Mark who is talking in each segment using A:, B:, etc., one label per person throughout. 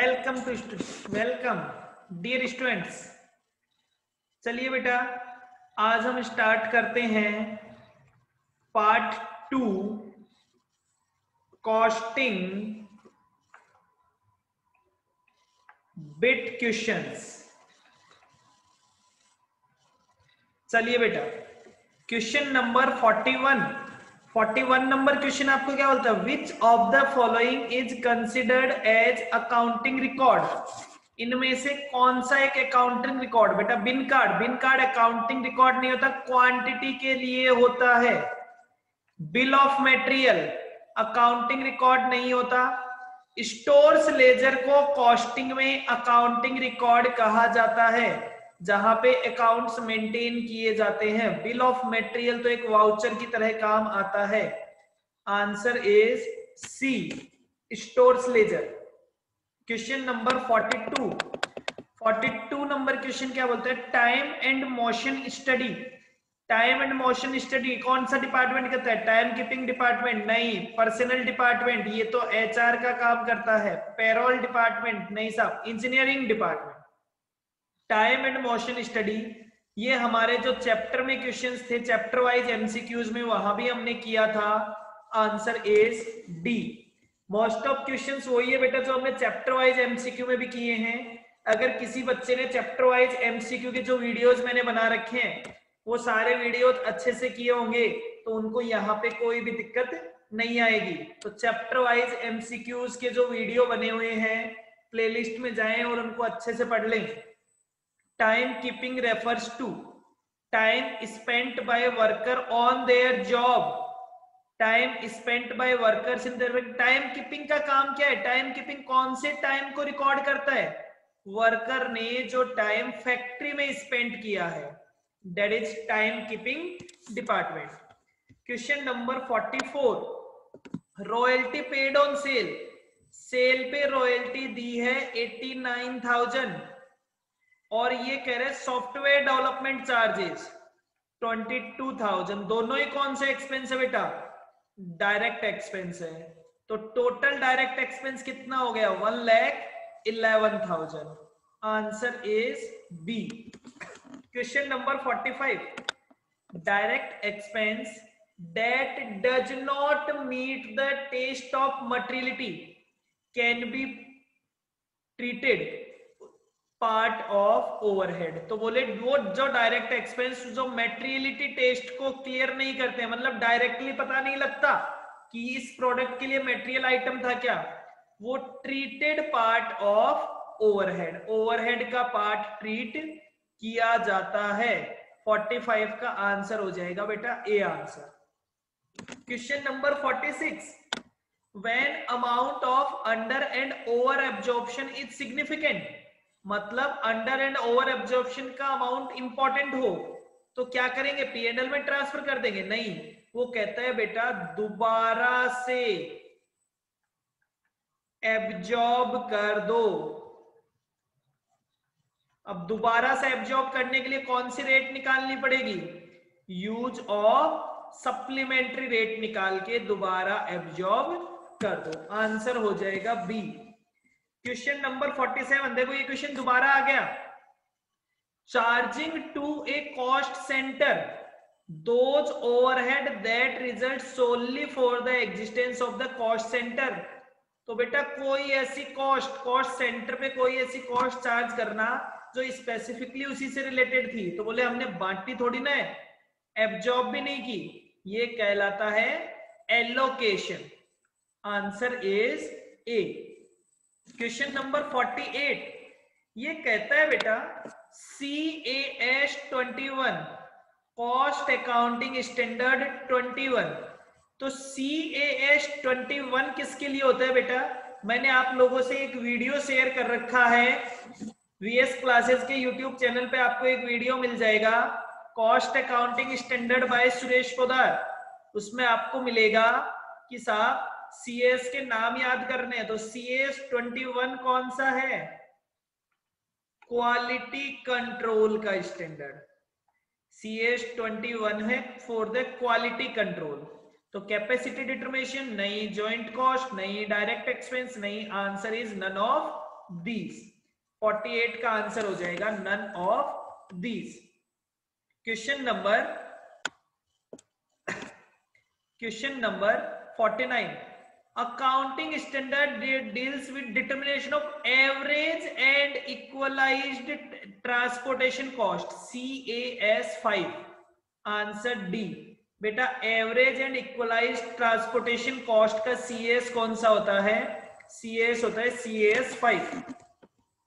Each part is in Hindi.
A: Welcome to welcome dear students. चलिए बेटा, आज हम स्टार्ट करते हैं पार्ट 2 कॉस्टिंग बिट क्वेश्चंस। चलिए बेटा, क्वेश्चन नंबर 41 नंबर क्वेश्चन आपको क्या बोलता है? Which of the following is considered as accounting record? इनमें से कौन सा एक अकाउंटिंग रिकॉर्ड? बेटा बिन कार्ड अकाउंटिंग रिकॉर्ड नहीं होता, क्वांटिटी के लिए होता है। Bill of material accounting record नहीं होता। स्टोर्स लेजर को कॉस्टिंग में अकाउंटिंग रिकॉर्ड कहा जाता है, जहां पे अकाउंट्स मेंटेन किए जाते हैं। बिल ऑफ मटेरियल तो एक वाउचर की तरह काम आता है। Answer is C, stores ledger. Question number 42 number question क्या बोलते हैं? Time and motion study. Time and motion study कौन सा डिपार्टमेंट करता है? टाइम कीपिंग डिपार्टमेंट नहीं। पर्सनल डिपार्टमेंट, ये तो एचआर का काम करता है। पेरोल डिपार्टमेंट नहीं साहब, engineering department. Time and motion study ये हमारे जो चैप्टर में क्वेश्चंस थे, चैप्टर वाइज एमसीक्यूज में, वहां भी हमने किया था। Answer is D. Most of questions वही है बेटा जो हमने चैप्टर वाइज एमसीक्यू में भी किए हैं। अगर किसी बच्चे ने चैप्टर वाइज एमसीक्यू के जो वीडियोस मैंने बना रखे हैं वो सारे वीडियोस अच्छे से किए होंगे तो उनको यहाँ पे कोई भी दिक्कत नहीं आएगी। तो चैप्टर वाइज एमसीक्यूज के जो वीडियो बने हुए हैं प्लेलिस्ट में जाएं और उनको अच्छे से पढ़ लें। Time keeping refers to time spent by worker on their job. Time spent by workers in their. Time keeping का काम क्या है? टाइम कीपिंग कौन से टाइम को रिकॉर्ड करता है? वर्कर ने जो टाइम फैक्ट्री में स्पेंड किया है, that is time keeping department. Question number 44, royalty paid on sale. Sale पे रॉयल्टी दी है 89,000 और ये कह रहे हैं सॉफ्टवेयर डेवलपमेंट चार्जेस 22,000। दोनों ही कौन से एक्सपेंस है बेटा? डायरेक्ट एक्सपेंस है। तो टोटल डायरेक्ट एक्सपेंस कितना हो गया? 1,11,000। Answer is B. Question number 45, direct expense that does not meet the test of materiality can be treated part of overhead. तो बोले वो जो डायरेक्ट एक्सपेंस जो मेटेरियलिटी टेस्ट को क्लियर नहीं करते, मतलब डायरेक्टली पता नहीं लगता कि इस प्रोडक्ट के लिए मेटेरियल आइटम था क्या, वो treated part of overhead, overhead का पार्ट ट्रीट किया जाता है। 45 का आंसर हो जाएगा बेटा A answer. Question number 46, when amount of under and over absorption is significant, मतलब अंडर एंड ओवर एब्जॉर्प्शन का अमाउंट इंपॉर्टेंट हो तो क्या करेंगे? पीएनएल में ट्रांसफर कर देंगे? नहीं, वो कहता है बेटा दोबारा से एब्जॉर्ब कर दो। अब दोबारा से एब्जॉर्ब करने के लिए कौन सी रेट निकालनी पड़ेगी? यूज ऑफ सप्लीमेंट्री रेट निकाल के दोबारा एब्जॉर्ब कर दो। आंसर हो जाएगा बी। क्वेश्चन नंबर 47, देखो ये क्वेश्चन दोबारा आ गया। Charging to a cost centre those overhead that result solely for the existence of the cost centre. तो बेटा कोई ऐसी कॉस्ट सेंटर पे कोई ऐसी कॉस्ट चार्ज करना जो स्पेसिफिकली उसी से रिलेटेड थी। तो बोले हमने बांटी थोड़ी ना है, एब्जॉर्ब भी नहीं की, ये कहलाता है allocation. Answer is A. Question number 48, ये कहता है बेटा CAS 21 कॉस्ट अकाउंटिंग स्टैंडर्ड 21। तो CAS 21 किसके लिए होता है बेटा? मैंने आप लोगों से एक वीडियो शेयर कर रखा है, VS क्लासेस के यूट्यूब चैनल पे आपको एक वीडियो मिल जाएगा, cost accounting standard by Suresh Podar. उसमें आपको मिलेगा कि साहब CAS के नाम याद करने हैं। तो CAS 21 कौन सा है? क्वालिटी कंट्रोल का स्टैंडर्ड। CAS 21 है फॉर द क्वालिटी कंट्रोल। तो कैपेसिटी डिटरमिनेशन नहीं, जॉइंट कॉस्ट नहीं, डायरेक्ट एक्सपेंस नहीं। Answer is none of these. 48 का आंसर हो जाएगा none of these. Question number 49, accounting standard deals with determination of average and equalised transportation cost, CAS 5। Answer D. बेटा average and equalised transportation cost का CAS कौन सा होता है? CAS होता है CAS 5।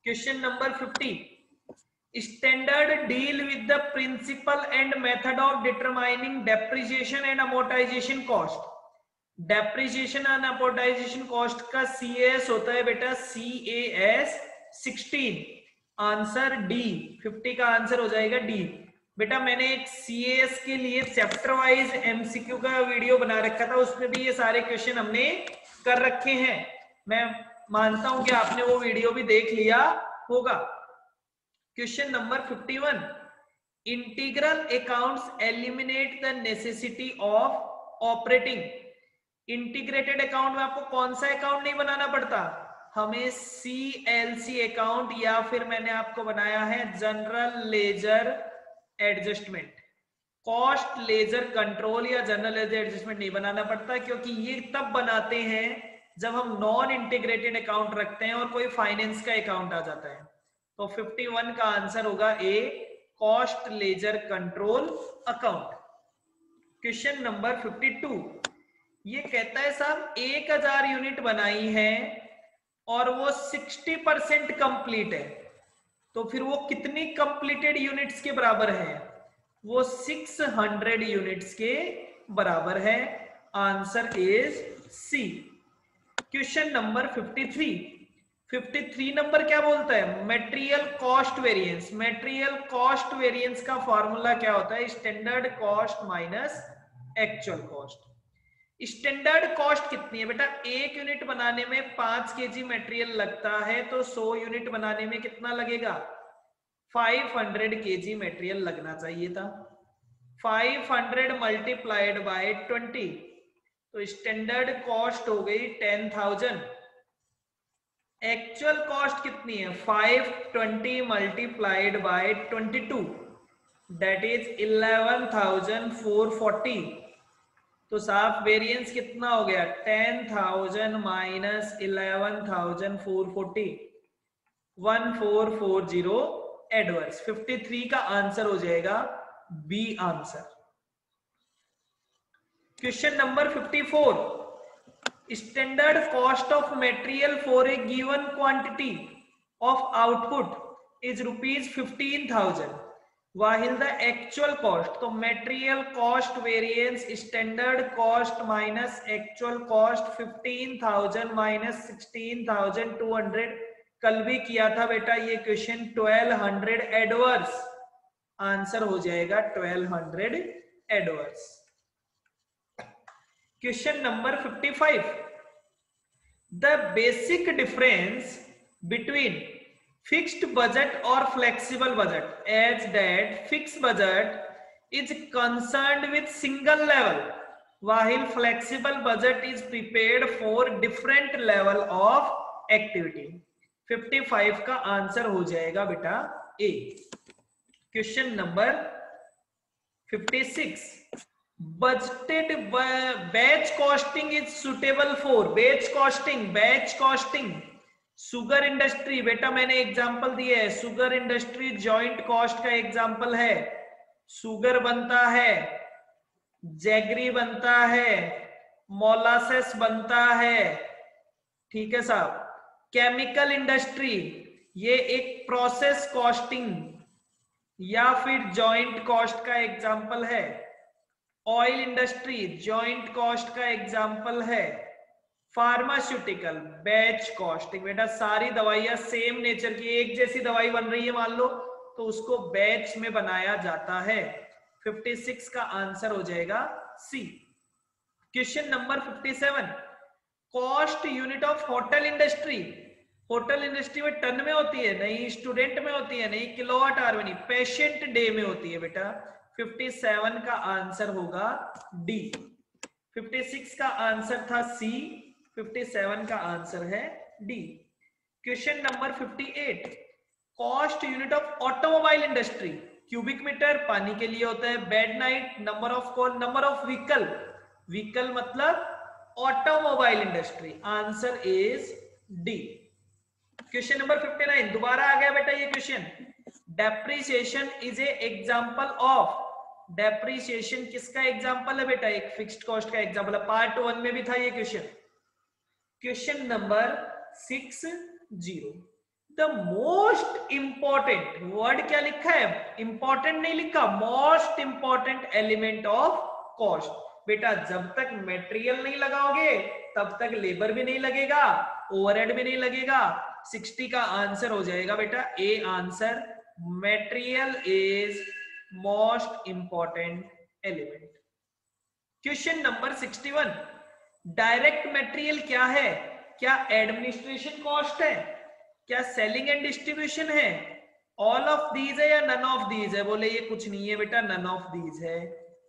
A: Question number 50, standard deal with the principle and method of determining depreciation and amortisation cost. Depreciation and amortisation cost का CAS होता है बेटा CAS 16। Answer D. 50 का आंसर हो जाएगा डी। बेटा मैंने एक CAS के लिए चैप्टर वाइज MCQ का वीडियो बना रखा था, उसमें भी ये सारे क्वेश्चन हमने कर रखे हैं। मैं मानता हूं कि आपने वो वीडियो भी देख लिया होगा। Question number 51, integral accounts eliminate the necessity of operating. Integrated account में आपको कौन सा अकाउंट नहीं बनाना पड़ता? हमें CLC अकाउंट या फिर मैंने आपको बनाया है general ledger adjustment. Cost ledger control या जनरल लेजर एडजस्टमेंट नहीं बनाना पड़ता, क्योंकि ये तब बनाते हैं जब हम नॉन इंटीग्रेटेड अकाउंट रखते हैं और कोई फाइनेंस का अकाउंट आ जाता है। तो 51 का आंसर होगा A, cost ledger control account. Question number 52, ये कहता है साहब 1000 यूनिट बनाई है और वो 60% कंप्लीट है, तो फिर वो कितनी कंप्लीटेड यूनिट्स के बराबर है? वो 600 यूनिट्स के बराबर है। Answer is C. Question number 53 number क्या बोलता है? Material cost variance. Material cost variance का फॉर्मूला क्या होता है? Standard cost minus actual cost. Standard cost कितनी है बेटा? 1 यूनिट बनाने में 5 kg मटेरियल लगता है, तो 100 यूनिट बनाने में कितना लगेगा? 500 kg मटेरियल लगना चाहिए था। 500 मल्टीप्लाइड बाय 20, तो स्टैंडर्ड कॉस्ट हो गई 10,000। एक्चुअल कॉस्ट कितनी है? 520 मल्टीप्लाइड बाय 22, दैट इज 11,440। तो साफ वेरिएंस कितना हो गया? 10,000 माइनस 11,440, 1440 एडवर्स। 53 का आंसर हो जाएगा B answer. Question number 54, standard cost of material for a given quantity of output is ₹15,000 while the actual cost, तो material cost variance standard cost minus actual cost 15,000 minus 16,200। कल भी किया था बेटा ये क्वेश्चन। 1200 एडवर्स। आंसर हो जाएगा 1200 adverse. Question number 55, the basic difference between fixed budget or flexible budget, as that fixed budget is concerned with single level while flexible budget is prepared for different level of activity। 55 का आंसर हो जाएगा बेटा A. Question number 56, budgeted batch costing is suitable for batch costing sugar industry. बेटा मैंने एग्जांपल दिए है, सुगर इंडस्ट्री जॉइंट कॉस्ट का एग्जांपल है। सुगर बनता है, जैगरी बनता है, मोलासेस बनता है, ठीक है साहब। केमिकल इंडस्ट्री ये एक प्रोसेस कॉस्टिंग या फिर जॉइंट कॉस्ट का एग्जांपल है। ऑयल इंडस्ट्री जॉइंट कॉस्ट का एग्जांपल है। Pharmaceutical batch costing. बेटा सारी दवाइयां सेम नेचर की, एक जैसी दवाई बन रही है मान लो, तो उसको बैच में बनाया जाता है। 56 का आंसर हो जाएगा C. Question number 57, cost unit of hotel industry. Hotel industry में टन में होती है? नहीं। स्टूडेंट में होती है? नहीं। किलोवाट आवर में नहीं, पेशेंट डे में होती है बेटा। 57 का आंसर होगा डी। 56 का आंसर था सी, 57 का आंसर है D. Question number 58, cost unit of automobile industry, cubic metre पानी के लिए होता है, bed night, number of call, number of vehicle, vehicle मतलब automobile industry, answer is D. Question number 59 दोबारा आ गया बेटा ये question, depreciation is a example of, depreciation किसका एग्जांपल है बेटा, एक फिक्स्ड कॉस्ट का एग्जांपल है, पार्ट 1 में भी था ये question. Question number 60, the most important, word क्या लिखा है, इंपॉर्टेंट नहीं लिखा, most important element of cost. बेटा जब तक मटेरियल नहीं लगाओगे तब तक लेबर भी नहीं लगेगा, ओवरहेड भी नहीं लगेगा। 60 का आंसर हो जाएगा बेटा A answer, material is most important element. Question number 61, direct material क्या है, क्या एडमिनिस्ट्रेशन कॉस्ट है, क्या सेलिंग एंड डिस्ट्रीब्यूशन है, ऑल ऑफ दीज है या नन ऑफ दीज है, बोले ये कुछ नहीं है बेटा, नन ऑफ दीज है।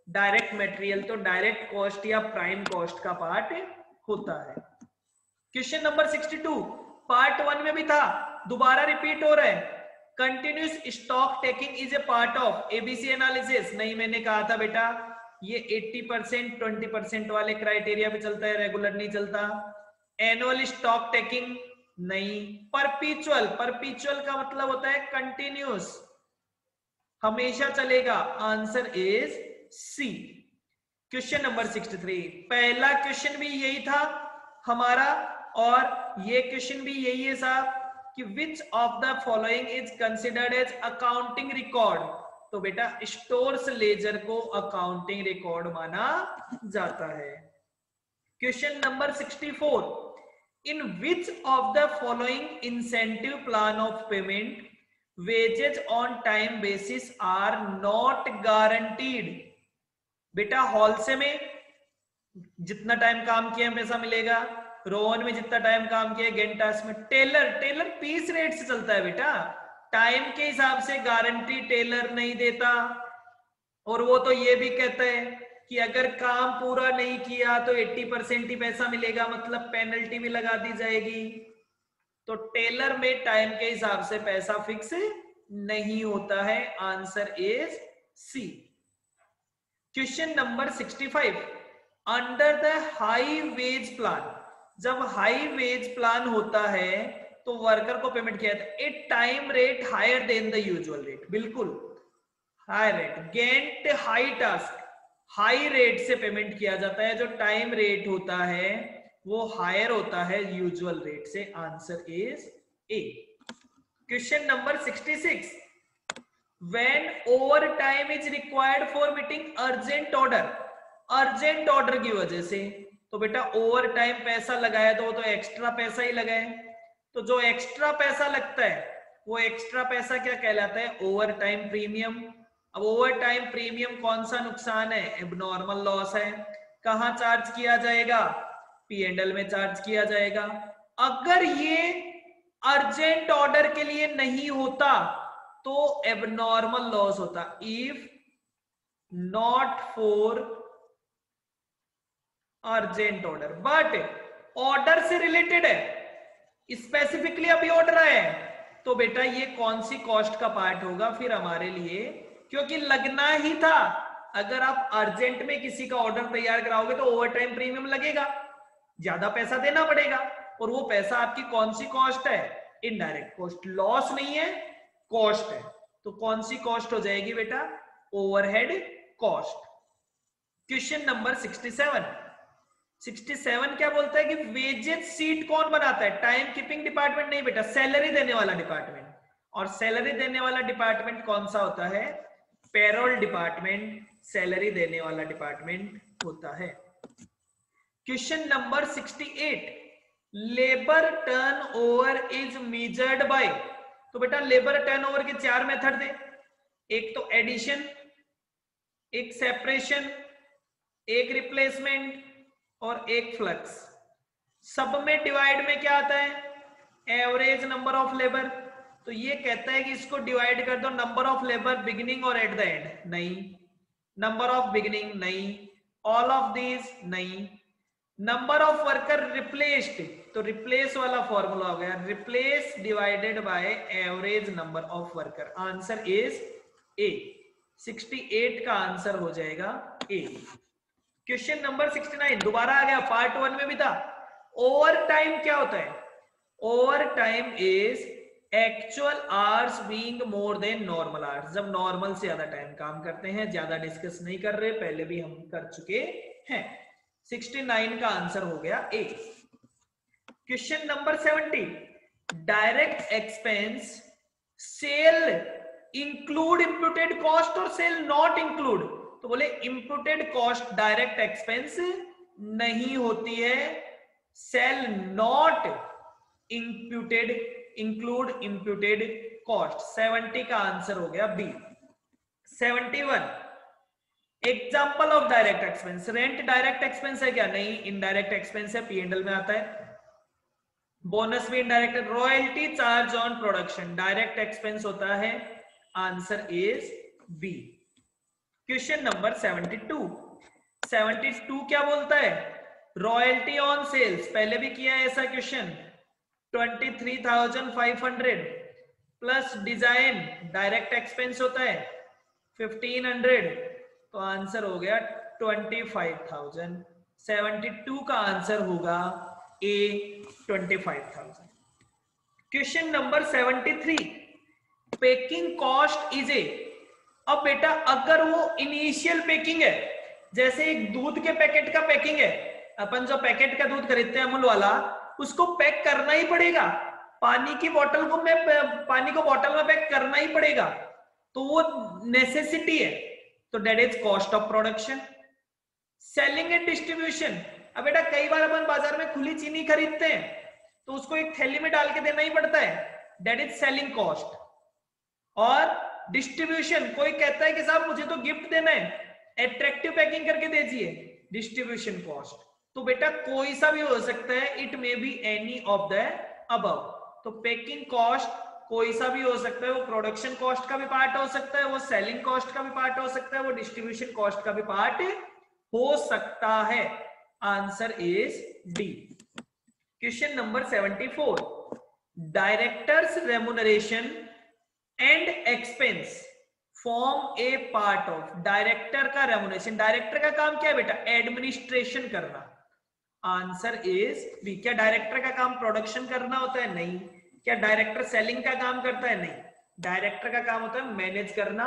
A: डायरेक्ट मटेरियल तो डायरेक्ट कॉस्ट या प्राइम कॉस्ट का पार्ट होता है। क्वेश्चन नंबर 62 पार्ट 1 में भी था, दोबारा रिपीट हो रहा है, continuous stock taking is a part of ABC analysis, नहीं मैंने कहा था बेटा ये 80% 20% वाले क्राइटेरिया पे चलता है, रेगुलर नहीं चलता। एनुअल स्टॉक टेकिंग नहीं, परपीचुअल, परपीचुअल का मतलब होता है कंटिन्यूस, हमेशा चलेगा, answer is C. Question number 63, पहला क्वेश्चन भी यही था हमारा और ये क्वेश्चन भी यही है साहब कि which of the following is considered as accounting record, तो बेटा स्टोर्स लेजर को अकाउंटिंग रिकॉर्ड माना जाता है। Question number 64, in which of the following incentive plan of payment wages on time basis are not guaranteed, बेटा हॉलसे में जितना टाइम काम किया पैसा मिलेगा, रोहन में जितना टाइम काम किया, गेंटास में, टेलर, टेलर पीस रेट से चलता है बेटा, टाइम के हिसाब से गारंटी टेलर नहीं देता, और वो तो ये भी कहता है कि अगर काम पूरा नहीं किया तो 80% ही पैसा मिलेगा, मतलब पेनल्टी भी लगा दी जाएगी। तो टेलर में टाइम के हिसाब से पैसा फिक्स नहीं होता है, answer is C. Question number 65, under the high wage plan, जब हाई वेज प्लान होता है तो वर्कर को पेमेंट किया जाता है a time rate higher than the usual rate, बिल्कुल हाई रेट, गेंट हाई टास्क, हाई रेट से पेमेंट किया जाता है, जो टाइम रेट होता है वो हायर होता है यूजुअल रेट से, answer is A. Question number 66, when over time is required for meeting urgent order, urgent order की वजह से, तो बेटा ओवर टाइम पैसा लगाया तो वो तो एक्स्ट्रा पैसा ही लगाए, तो जो एक्स्ट्रा पैसा लगता है वो एक्स्ट्रा पैसा क्या कहलाता है, ओवर टाइम प्रीमियम। अब ओवर टाइम प्रीमियम कौन सा नुकसान है, एबनॉर्मल लॉस है, कहां चार्ज किया जाएगा, P&L में चार्ज किया जाएगा। अगर ये अर्जेंट ऑर्डर के लिए नहीं होता तो एबनॉर्मल लॉस होता, if not for urgent order, but order से रिलेटेड है, स्पेसिफिकली अभी ऑर्डर है, तो बेटा ये कौन सी कॉस्ट का पार्ट होगा फिर हमारे लिए, क्योंकि लगना ही था। अगर आप अर्जेंट में किसी का ऑर्डर तैयार कराओगे तो ओवर टाइम प्रीमियम लगेगा, ज्यादा पैसा देना पड़ेगा, और वो पैसा आपकी कौन सी कॉस्ट है, इनडायरेक्ट कॉस्ट, लॉस नहीं है कॉस्ट है, तो कौन सी कॉस्ट हो जाएगी बेटा, ओवरहेड कॉस्ट। क्वेश्चन नंबर 67 क्या बोलता है कि वेजेस सीट कौन बनाता है, टाइम कीपिंग डिपार्टमेंट नहीं बेटा, सैलरी देने वाला डिपार्टमेंट, और सैलरी देने वाला डिपार्टमेंट कौन सा होता है, पेरोल डिपार्टमेंट, सैलरी देने वाला डिपार्टमेंट होता है। Question number 68, labour turnover is measured by, तो बेटा लेबर टर्नओवर के 4 मेथड थे, एक तो एडिशन, एक सेपरेशन, एक रिप्लेसमेंट और एक फ्लक्स। सब में डिवाइड में क्या आता है, एवरेज नंबर ऑफ लेबर, तो ये कहता है कि इसको डिवाइड कर दो नंबर ऑफ लेबर बिगिनिंग और एट द एंड, नहीं, नंबर ऑफ बिगिनिंग नहीं, ऑल ऑफ दीज नहीं, नंबर ऑफ वर्कर रिप्लेस्ड, तो रिप्लेस वाला फॉर्मूला हो गया replace divided by average number of worker, answer is ए। 68 का आंसर हो जाएगा ए। क्वेश्चन नंबर 69 दोबारा आ गया, पार्ट 1 में भी था। ओवर टाइम क्या होता है? Over time is actual hours being more than normal hours, जब नॉर्मल से ज्यादा टाइम काम करते हैं। ज्यादा डिस्कस नहीं कर रहे, पहले भी हम कर चुके हैं। 69 का आंसर हो गया A. Question number 70, direct expense shall include imputed cost और सेल नॉट इंक्लूड? तो बोले इंप्यूटेड कॉस्ट डायरेक्ट एक्सपेंस नहीं होती है, shall not imputed include imputed cost. 70 का आंसर हो गया B. 71, example of direct expense, rent direct expense है क्या? नहीं, इनडायरेक्ट एक्सपेंस है, पी&एल में आता है। बोनस भी indirect. Royalty charge on production direct expense होता है, answer is B. Question number 72, 72 क्या बोलता है? रॉयल्टी ऑन सेल्स, पहले भी किया है ऐसा question, 23,500 plus design direct expense होता है 1500, तो आंसर हो गया 25,000। 72 का आंसर होगा ए 25,000। Question number 73, packing cost is a. अब बेटा अगर वो इनिशियल पैकिंग है, जैसे एक दूध के पैकेट का पैकिंग है, अपन जो पैकेट का दूध खरीदते हैं अमूल वाला, उसको पैक करना ही पड़ेगा। पानी की बोतल को पानी को बोतल में पैक करना ही पड़ेगा, तो वो नेसेसिटी है, तो that is cost of production. Selling and distribution, अब बेटा कई बार अपन बाजार में खुली चीनी खरीदते हैं, तो उसको एक थैली में डाल के देना ही पड़ता है, दैट इज सेलिंग कॉस्ट। और डिस्ट्रीब्यूशन, कोई कहता है कि साहब मुझे तो गिफ्ट देना है, अट्रैक्टिव पैकिंग करके दीजिए, डिस्ट्रीब्यूशन कॉस्ट। तो बेटा कोई सा भी हो सकता है, it may be any of the above. तो पैकिंग कॉस्ट कोई सा भी हो सकता है, वो प्रोडक्शन कॉस्ट का भी पार्ट हो सकता है, वो सेलिंग कॉस्ट का भी पार्ट हो सकता है, वो डिस्ट्रीब्यूशन कॉस्ट का भी पार्ट हो सकता है, answer is D. Question number 74, directors remuneration and expense form A part of. Director का रेम्युनरेशन, डायरेक्टर का काम क्या है बेटा? एडमिनिस्ट्रेशन करना, आंसर इज बी। क्या डायरेक्टर का काम प्रोडक्शन करना होता है? नहीं। क्या डायरेक्टर सेलिंग का काम करता है? नहीं। डायरेक्टर का काम होता है मैनेज करना,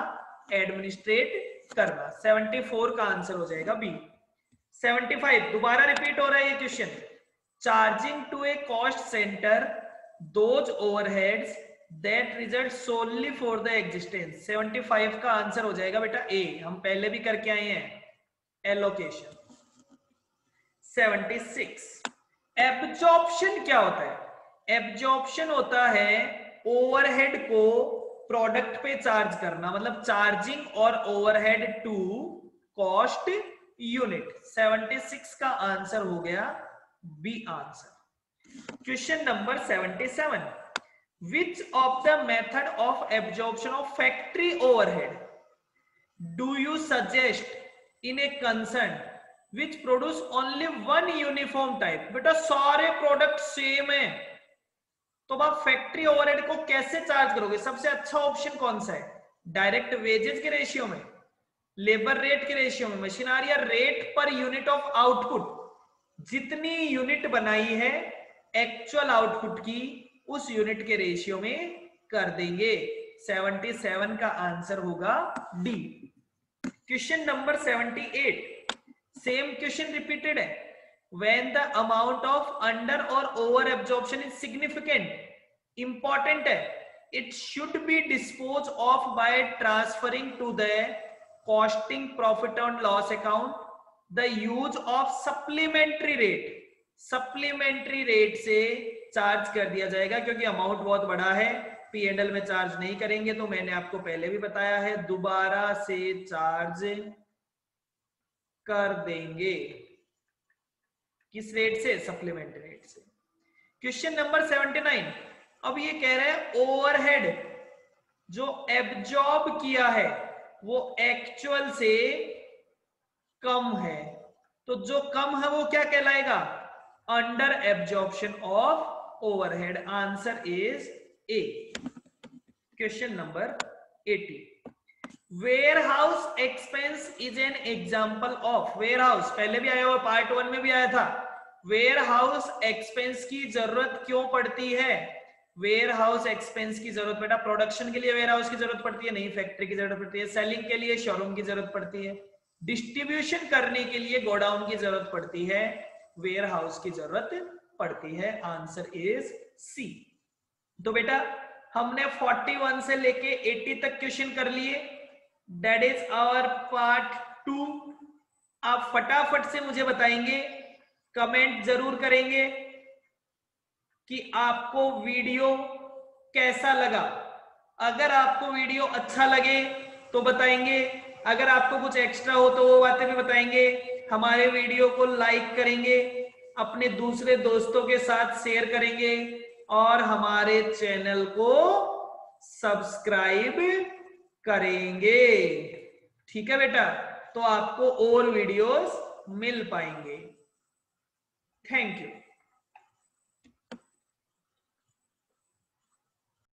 A: एडमिनिस्ट्रेट करना। 74 का आंसर हो जाएगा बी। 75 दोबारा रिपीट हो रहा है ये question, charging to a cost centre those overheads that result solely for the existence. 75 का आंसर हो जाएगा बेटा ए, हम पहले भी करके आए हैं, एलोकेशन। 76, एब्जॉर्प्शन क्या होता है? एब्जॉर्प्शन होता है ओवरहेड को प्रोडक्ट पे चार्ज करना, मतलब चार्जिंग और ओवरहेड टू कॉस्ट यूनिट। 76 का आंसर हो गया B answer. Question number 77, which of the method of absorption of factory overhead do you suggest in a concern which produce only one uniform type? बेटा सारे प्रोडक्ट सेम है, तो आप फैक्ट्री ओवरहेड को कैसे चार्ज करोगे? सबसे अच्छा ऑप्शन कौन सा है? डायरेक्ट वेजेस के रेशियो में, लेबर रेट के रेशियो में, मशीनरी या rate per unit of output. जितनी यूनिट बनाई है एक्चुअल आउटपुट की, उस यूनिट के रेशियो में कर देंगे। 77 का आंसर होगा D. Question number 78, same question repeated है। When the amount of under or over absorption is significant, important है, it should be dispose of by transferring to the costing profit and loss account the use of supplementary rate. Supplementary rate से चार्ज कर दिया जाएगा, क्योंकि अमाउंट बहुत बड़ा है, पी&एल में चार्ज नहीं करेंगे, तो मैंने आपको पहले भी बताया है, दोबारा से चार्ज कर देंगे। किस रेट से? सप्लीमेंट्री रेट से। क्वेश्चन नंबर 79, अब ये कह रहा है ओवरहेड जो एब्जॉर्ब किया है वो एक्चुअल से कम है, तो जो कम है वो क्या कहलाएगा? Under absorption of overhead. Answer is A. Question number 80, warehouse expense is an example of. Warehouse पहले भी आया हुआ, पार्ट 1 में भी आया था। वेयर हाउस एक्सपेंस की जरूरत क्यों पड़ती है? वेयर हाउस एक्सपेंस की जरूरत बेटा प्रोडक्शन के लिए वेयर हाउस की जरूरत पड़ती है, नहीं फैक्ट्री की जरूरत पड़ती है। सेलिंग के लिए शोरूम की जरूरत पड़ती है। डिस्ट्रीब्यूशन करने के लिए गोडाउन की जरूरत पड़ती है। वेयर हाउस की जरूरत पड़ती है। Answer is C. तो बेटा हमने 41 से लेके 80 तक क्वेश्चन कर लिए। That is our part 2। आप फटाफट से मुझे बताएंगे, कमेंट जरूर करेंगे कि आपको वीडियो कैसा लगा। अगर आपको वीडियो अच्छा लगे तो बताएंगे, अगर आपको कुछ एक्स्ट्रा हो तो वो बातें भी बताएंगे। हमारे वीडियो को लाइक करेंगे, अपने दूसरे दोस्तों के साथ शेयर करेंगे और हमारे चैनल को सब्सक्राइब करेंगे। ठीक है बेटा, तो आपको और वीडियोस मिल पाएंगे। Thank you.